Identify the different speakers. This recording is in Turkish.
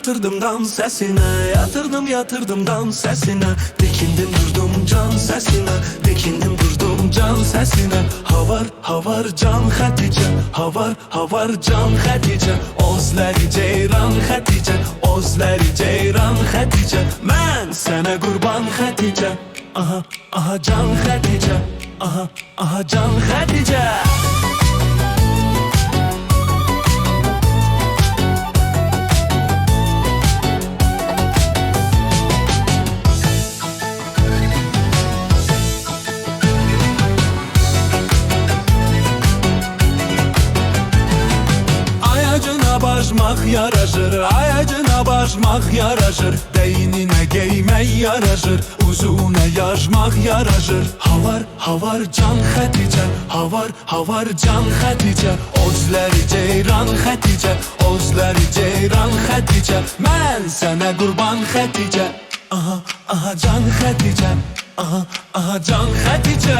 Speaker 1: yatırdım dan sesine, yatırdım dan sesine. Dikindim durdum can sesine, dikindim durdum can sesine. Havar can Hatice, havar can Hatice. Özleri ceyran Hatice, özleri ceyran Hatice. Ben sana kurban Hatice. Aha can Hatice, aha can Hatice. Başmak yaraşır, ayacına başmak yaraşır. Değinine giymek yaraşır, uzuna yaşmak yaraşır. Havar can Hatice, havar can Hatice. Özleri ceyran Hatice, özleri ceyran Hatice. Ben sana kurban Hatice. Aha can Hatice, aha can Hatice.